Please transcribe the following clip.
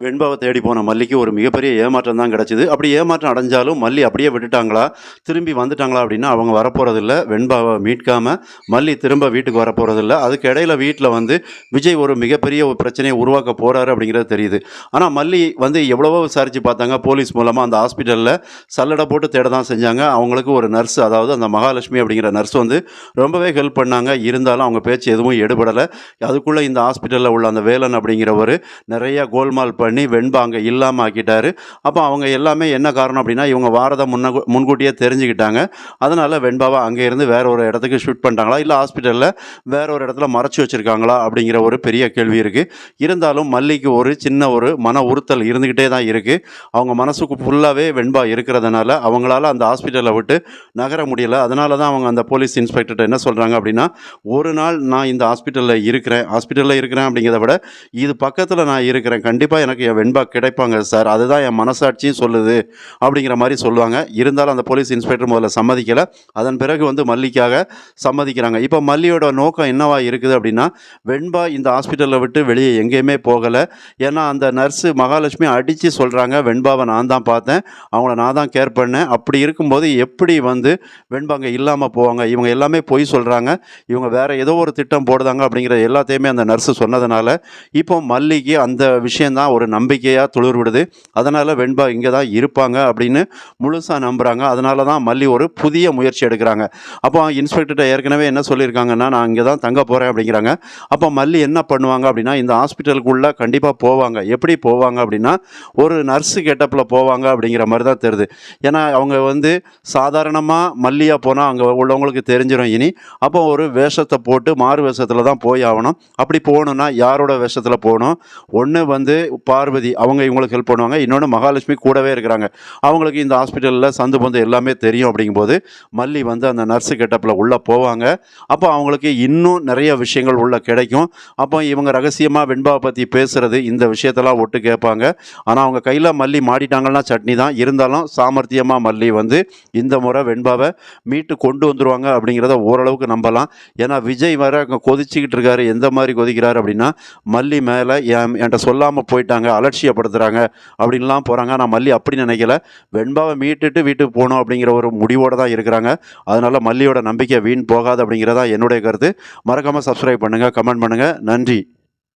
வெண்பாவ தேடி போன மல்லிக்கு ஒரு மிகப்பெரிய ஏமாற்றம் தான் கிடைச்சது. அப்படி ஏமாற்றம் அடைஞ்சாலும் மல்லி அப்படியே விட்டுட்டாங்களா? திரும்பி வந்துட்டாங்களா? அப்படின்னா அவங்க வரப்போறதில்ல. வெண்பாவ மீட்காம மல்லி திரும்ப வீட்டுக்கு வரப்போறதில்ல. அதுக்கு இடையில வீட்ல வந்து விஜய் ஒரு மிகப்பெரிய ஒரு பிரச்சனைய உருவாக்க போறாரு அப்படிங்கிறது தெரியுது. ஆனா மல்லி வந்து எவ்வளவோ விசாரிச்சு பார்த்தாங்க. போலீஸ் மூலமா அந்த ஹாஸ்பிட்டல்ல சல்லட போட்டு தேட தான் செஞ்சாங்க. அவங்களுக்கு ஒரு நர்ஸ், அதாவது அந்த மகாலட்சுமி அப்படிங்கிற நர்ஸ் வந்து ரொம்பவே ஹெல்ப் பண்ணாங்க. இருந்தாலும் அவங்க பேச்சு எதுவும் எடுபடல. அதுக்குள்ள இந்த ஹாஸ்பிட்டல்ல உள்ள அந்த வேலன் அப்படிங்கிறவரு நெறைய கோல்மால் பண்ணி வெண்பா அங்கே இல்லாமல் ஆக்கிட்டாரு. அப்போ அவங்க எல்லாமே என்ன காரணம் அப்படின்னா, இவங்க வாரதை முன்கூட்டியே தெரிஞ்சுக்கிட்டாங்க. அதனால் வெண்பாவை அங்கே இருந்து வேற ஒரு இடத்துக்கு ஷிஃப்ட் பண்ணிட்டாங்களா, இல்லை ஹாஸ்பிட்டலில் வேற ஒரு இடத்துல மறைச்சி வச்சுருக்காங்களா அப்படிங்கிற ஒரு பெரிய கேள்வி இருக்குது. இருந்தாலும் மல்லிக்கு ஒரு சின்ன ஒரு மன உறுத்தல் இருந்துக்கிட்டே தான் இருக்குது. அவங்க மனசுக்கு ஃபுல்லாகவே வெண்பா இருக்கிறதுனால அவங்களால அந்த ஹாஸ்பிட்டலை விட்டு நகர முடியலை. அதனால தான் அவங்க அந்த போலீஸ் இன்ஸ்பெக்டர்கிட்ட என்ன சொல்கிறாங்க அப்படின்னா, ஒரு நாள் நான் இந்த ஹாஸ்பிட்டலில் இருக்கிறேன் அப்படிங்கிறத விட இது பக்கத்தில் நான் இருக்கிறேன், கண்டிப்பாக எனக்கு என் வெண்பா கிடைப்பாங்க சார், அதுதான் என் மனசாட்சியும் சொல்லுது அப்படிங்கிற மாதிரி சொல்லுவாங்க. இருந்தாலும் அந்த போலீஸ் இன்ஸ்பெக்டர் முதல்ல சம்மதிக்கலை. அதன் பிறகு வந்து மல்லிக்காக சம்மதிக்கிறாங்க. இப்போ மல்லியோட நோக்கம் என்னவா இருக்குது அப்படின்னா, வெண்பா இந்த ஹாஸ்பிட்டலை விட்டு வெளியே எங்கேயுமே போகலை. ஏன்னா அந்த நர்ஸு மகாலட்சுமி அடித்து சொல்கிறாங்க, வெண்பாவை நான் தான் பார்த்தேன், அவங்கள நான் தான் கேர் பண்ணேன். அப்படி இருக்கும்போது எப்படி வந்து வெண்பா அங்கே இல்லாமல் போவாங்க? இவங்க எல்லாமே பொய் சொல்கிறாங்க, இவங்க வேற ஏதோ ஒரு திட்டம் போடுதாங்க அப்படிங்கிற எல்லாத்தையுமே அந்த நர்ஸு சொன்னதுனால இப்போ மல்லிக்கு அந்த விஷயந்தான் ஒரு நம்பிக்கையாக துளிர் விடுது. அதனால் வெண்பா இங்கே தான் இருப்பாங்க அப்படின்னு முழுசாக நம்புகிறாங்க. அதனால தான் மல்லி ஒரு புதிய முயற்சி எடுக்கிறாங்க. அப்போ இன்ஸ்பெக்டர்கிட்ட ஏற்கனவே என்ன சொல்லியிருக்காங்கன்னா, நான் இங்கே தான் தங்க போகிறேன் அப்படிங்கிறாங்க. அப்போ மல்லி என்ன பண்ணுவாங்க அப்படின்னா, இந்த ஹாஸ்பிட்டலுக்குள்ளே கண்டிப்பாக போவாங்க. எப்படி போவாங்க அப்படின்னா, ஒரு நர்ஸு கெட்டப்பில் போவாங்க அப்படிங்கிற மாதிரி தான் தெரியுது. ஏன்னா அவங்க வந்து சாதாரணமாக மல்லியாக போனால் அங்கே உள்ளவங்களுக்கு தெரிஞ்சிடும் இனி. அப்போ ஒரு வேஷத்தை போட்டு மாறு வேஷத்தில் தான் போய் ஆகணும். அப்படி போகணுன்னா யாரோட வேஷத்தில் போகணும்? ஒன்று வந்து பார்வதி, அவங்க இவங்களுக்கு ஹெல்ப் பண்ணுவாங்க. இன்னொன்று மகாலட்சுமி கூடவே இருக்கிறாங்க. அவங்களுக்கு இந்த ஹாஸ்பிட்டலில் சந்து பந்து எல்லாமே தெரியும். அப்படிங்கும்போது மல்லி வந்து அந்த நர்ஸு கெட்டப்பில் உள்ளே போவாங்க. அப்போ அவங்களுக்கு இன்னும் நிறைய விஷயங்கள் உள்ள கிடைக்கும். அப்போ இவங்க ரகசியமாக வெண்பாவை பற்றி பேசுகிறது, இந்த விஷயத்தெல்லாம் ஒட்டு கேட்பாங்க. ஆனால் அவங்க கையில் மல்லி மாட்டிட்டாங்கன்னா சட்னி தான். இருந்தாலும் சாமர்த்தியமாக மல்லி வந்து இந்த முறை வெண்பாவை மீட்டு கொண்டு வந்துடுவாங்க அப்படிங்கிறத ஓரளவுக்கு நம்பலாம். ஏன்னா விஜய் வர அங்கே கொதிச்சுக்கிட்டு இருக்காரு. எந்த மாதிரி கொதிக்கிறாரு அப்படின்னா, மல்லி மேலே என்கிட்ட சொல்லாமல் போயிட்டாங்க, அலட்சியப்படுத்துகிறாங்க அப்படின்லாம் போகிறாங்க. நான் மல்லி அப்படி நினைக்கல. வெண்பாவை மீட்டுட்டு வீட்டுக்கு போகணும் அப்படிங்கிற ஒரு முடிவோடு தான் இருக்கிறாங்க. அதனால் மல்லியோட நம்பிக்கை வீண் போகாது அப்படிங்கிறதா என்னுடைய கருத்து. மறக்காமல் சப்ஸ்கிரைப் பண்ணுங்கள், கமெண்ட் பண்ணுங்கள். நன்றி.